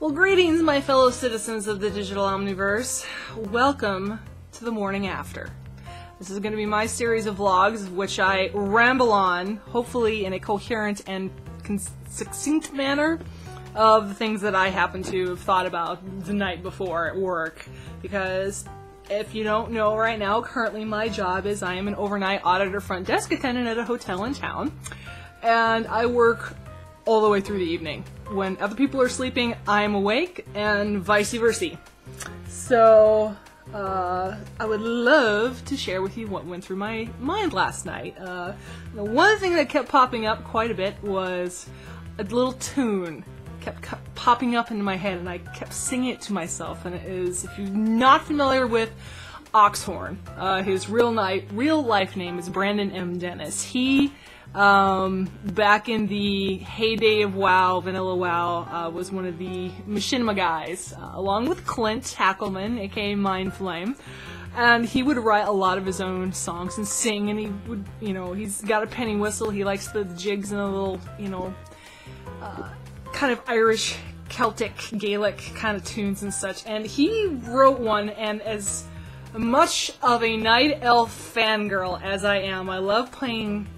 Well, greetings, my fellow citizens of the digital omniverse. Welcome to the morning after. This is going to be my series of vlogs, which I ramble on, hopefully in a coherent and succinct manner, of the things that I happen to have thought about the night before at work. Because if you don't know right now, currently my job is I am an overnight auditor front desk attendant at a hotel in town, and I work all the way through the evening. When other people are sleeping, I am awake, and vice versa. So, I would love to share with you what went through my mind last night. One thing that kept popping up quite a bit was a little tune kept popping up into my head, and I kept singing it to myself, and it is, if you're not familiar with Oxhorn, his real life name is Brandon M. Dennis. He back in the heyday of WoW, Vanilla WoW, was one of the machinima guys, along with Clint Hackleman, aka Mindflame, and he would write a lot of his own songs and sing, and he would, he's got a penny whistle, he likes the jigs and a little, kind of Irish, Celtic, Gaelic kind of tunes and such, and he wrote one, and as much of a night elf fangirl as I am, I love playing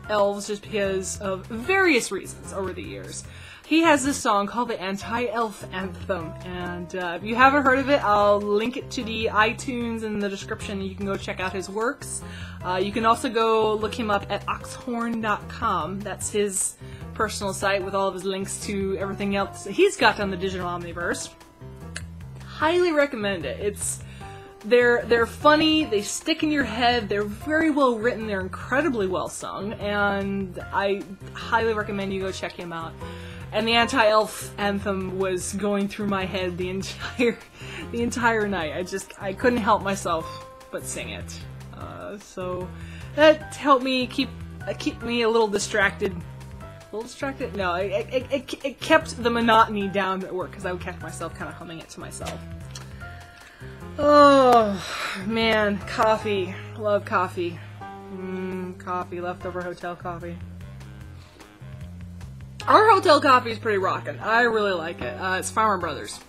elves just because of various reasons over the years. He has this song called the Anti-Elf Anthem, and if you haven't heard of it, I'll link it to the iTunes in the description. You can go check out his works. You can also go look him up at oxhorn.com. That's his personal site with all of his links to everything else that he's got on the digital omniverse. Highly recommend it. They're funny, they stick in your head, they're very well written, they're incredibly well sung, and I highly recommend you go check him out. And the Anti-Elf Anthem was going through my head the entire night. I couldn't help myself but sing it. So that helped me keep me a little distracted. A little distracted? No, it kept the monotony down at work, because I would catch myself kind of humming it to myself. Oh, man, coffee. Love coffee. Coffee, leftover hotel coffee. Our hotel coffee is pretty rockin'. I really like it. It's Farmer Brothers.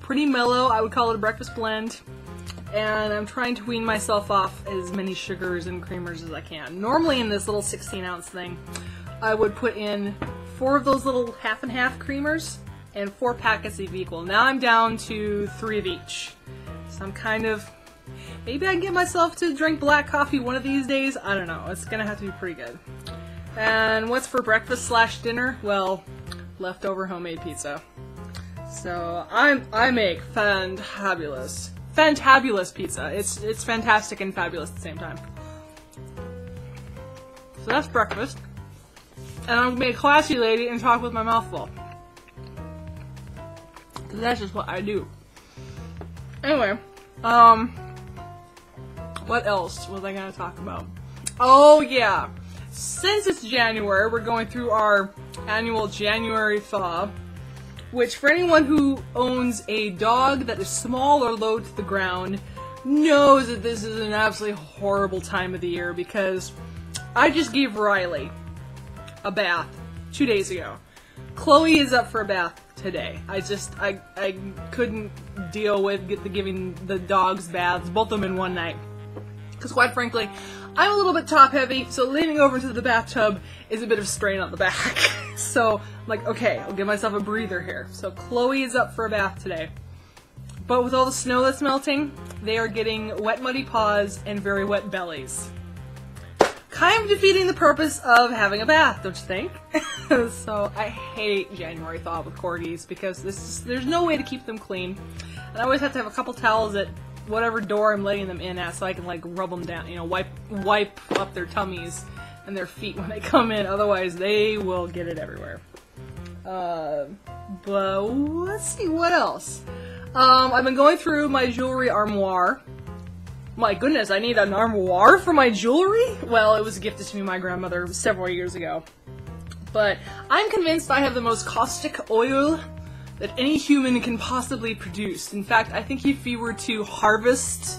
Pretty mellow. I would call it a breakfast blend. And I'm trying to wean myself off as many sugars and creamers as I can. Normally in this little 16-ounce thing, I would put in 4 of those little half and half creamers and 4 packets of equal. Now I'm down to 3 of each. So I'm kind of, maybe I can get myself to drink black coffee one of these days. I don't know. It's gonna have to be pretty good. And what's for breakfast / dinner? Well, leftover homemade pizza. So I make fantabulous pizza. It's fantastic and fabulous at the same time. So that's breakfast. And I'm gonna be a classy lady and talk with my mouth full. That's just what I do. Anyway, what else was I gonna talk about? Oh yeah, since it's January, we're going through our annual January thaw, which for anyone who owns a dog that is small or low to the ground knows that this is an absolutely horrible time of the year, because I just gave Riley a bath 2 days ago. Chloe is up for a bath today. I couldn't deal with giving the dogs baths, both of them in one night. Because quite frankly, I'm a little bit top heavy, so leaning over into the bathtub is a bit of strain on the back. So I'm like, okay, I'll give myself a breather here. So Chloe is up for a bath today. But with all the snow that's melting, they are getting wet muddy paws and very wet bellies. Kind of defeating the purpose of having a bath, don't you think? So I hate January thaw with corgis, because there's no way to keep them clean. And I always have to have a couple towels at whatever door I'm letting them in at, so I can like rub them down, wipe up their tummies and their feet when they come in. Otherwise, they will get it everywhere. But let's see what else. I've been going through my jewelry armoire. My goodness, I need an armoire for my jewelry? Well, it was gifted to me by my grandmother several years ago. But I'm convinced I have the most caustic oil that any human can possibly produce. In fact, I think if you were to harvest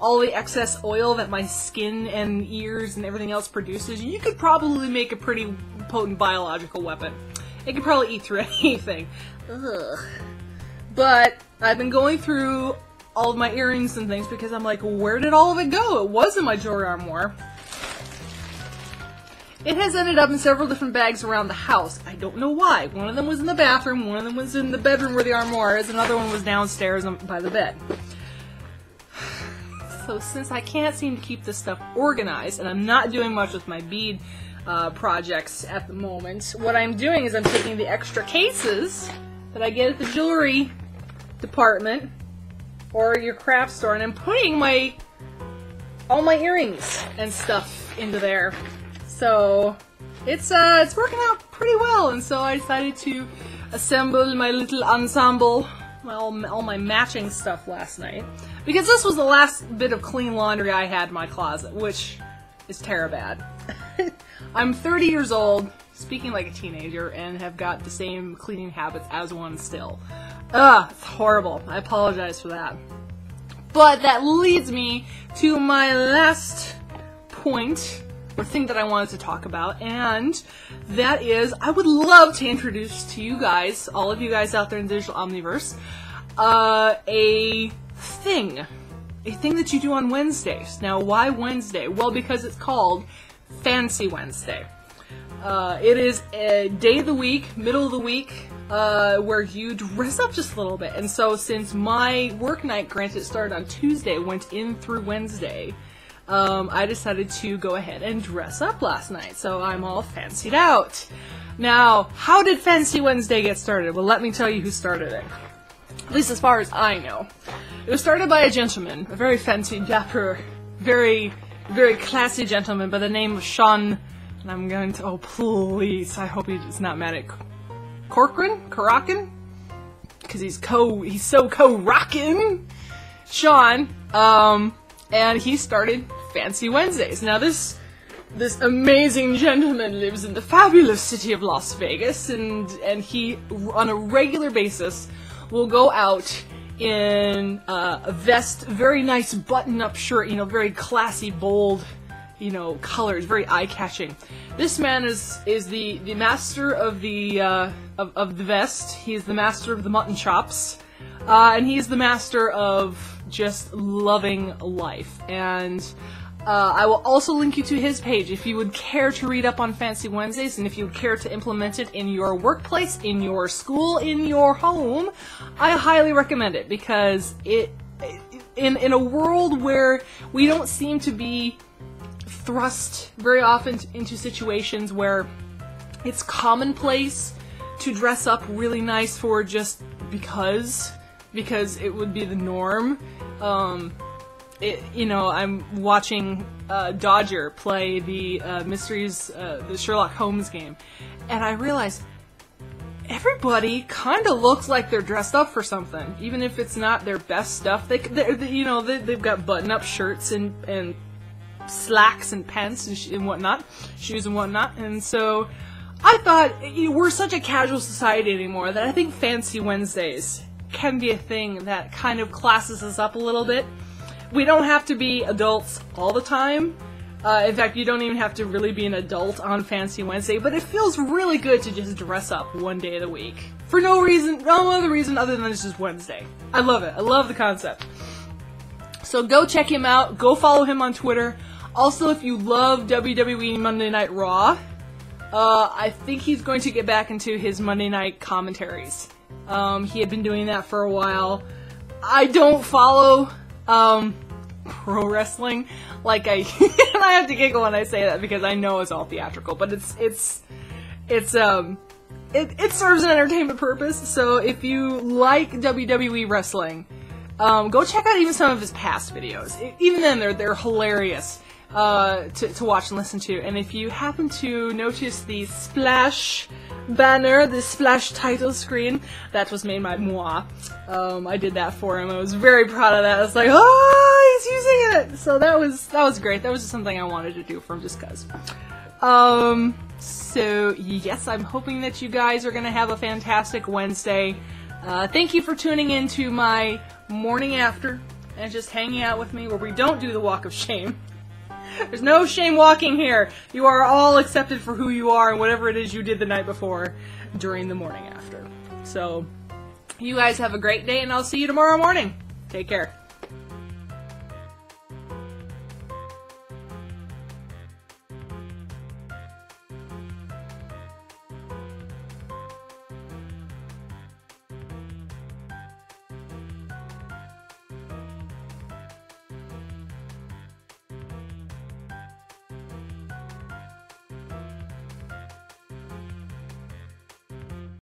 all the excess oil that my skin and ears and everything else produces, you could probably make a pretty potent biological weapon. It could probably eat through anything. Ugh. But I've been going through all of my earrings and things because I'm like, where did all of it go? It was in my jewelry armoire. It has ended up in several different bags around the house. I don't know why. One of them was in the bathroom, one of them was in the bedroom where the armoire is, another one was downstairs by the bed. So since I can't seem to keep this stuff organized, and I'm not doing much with my bead projects at the moment, what I'm doing is I'm taking the extra cases that I get at the jewelry department or your craft store, and I'm putting all my earrings and stuff into there. So it's working out pretty well, and so I decided to assemble my little ensemble, all my matching stuff last night, because this was the last bit of clean laundry I had in my closet, which is terrible. I'm 30 years old, speaking like a teenager, and have got the same cleaning habits as one still. Ugh, it's horrible. I apologize for that. But that leads me to my last point, or thing that I wanted to talk about, and that is, I would love to introduce to you guys, all of you guys out there in the digital omniverse, a thing that you do on Wednesdays. Now, why Wednesday? Well, because it's called Fancy Wednesday. It is a day of the week, middle of the week, where you dress up just a little bit. And so since my work night, granted it started on Tuesday, went in through Wednesday, I decided to go ahead and dress up last night, so I'm all fancied out. Now, how did Fancy Wednesday get started? Well, let me tell you who started it. At least as far as I know. It was started by a gentleman, a very fancy, dapper, very, very classy gentleman by the name of Sean, and I'm going to, oh please, I hope he's not mad at CoROCKin? Because he's so CoROCKin! Sean, and he started Fancy Wednesdays. Now this amazing gentleman lives in the fabulous city of Las Vegas, and he, on a regular basis, will go out in a vest, very nice button-up shirt, you know, very classy, bold, you know, colors, very eye-catching. This man is the master of the vest. He is the master of the mutton chops, and he is the master of just loving life. And I will also link you to his page if you would care to read up on Fancy Wednesdays, and if you would care to implement it in your workplace, in your school, in your home. I highly recommend it, because in a world where we don't seem to be thrust very often into situations where it's commonplace to dress up really nice for just because it would be the norm. You know, I'm watching Dodger play the the Sherlock Holmes game, and I realized everybody kind of looks like they're dressed up for something, even if it's not their best stuff. They've got button-up shirts and slacks and pants and whatnot, shoes and whatnot, and so I thought, we're such a casual society anymore that I think Fancy Wednesdays can be a thing that kind of classes us up a little bit. We don't have to be adults all the time. In fact, you don't even have to really be an adult on Fancy Wednesday, but it feels really good to just dress up one day of the week. For no other reason other than it's just Wednesday. I love it. I love the concept. So go check him out. Go follow him on Twitter. Also, if you love WWE Monday Night Raw, I think he's going to get back into his Monday night commentaries. He had been doing that for a while. I don't follow pro wrestling like and I have to giggle when I say that because I know it's all theatrical, but it serves an entertainment purpose. So if you like WWE wrestling, go check out even some of his past videos. Even then, they're hilarious to watch and listen to. And if you happen to notice the splash banner, the splash title screen, that was made by moi. I did that for him. I was very proud of that. I was like, oh, he's using it! So that was great. That was just something I wanted to do for him just cause. So yes, I'm hoping that you guys are gonna have a fantastic Wednesday. Thank you for tuning in to my morning after and just hanging out with me where we don't do the walk of shame. There's no shame walking here. You are all accepted for who you are and whatever it is you did the night before during the morning after. So, you guys have a great day, and I'll see you tomorrow morning. Take care.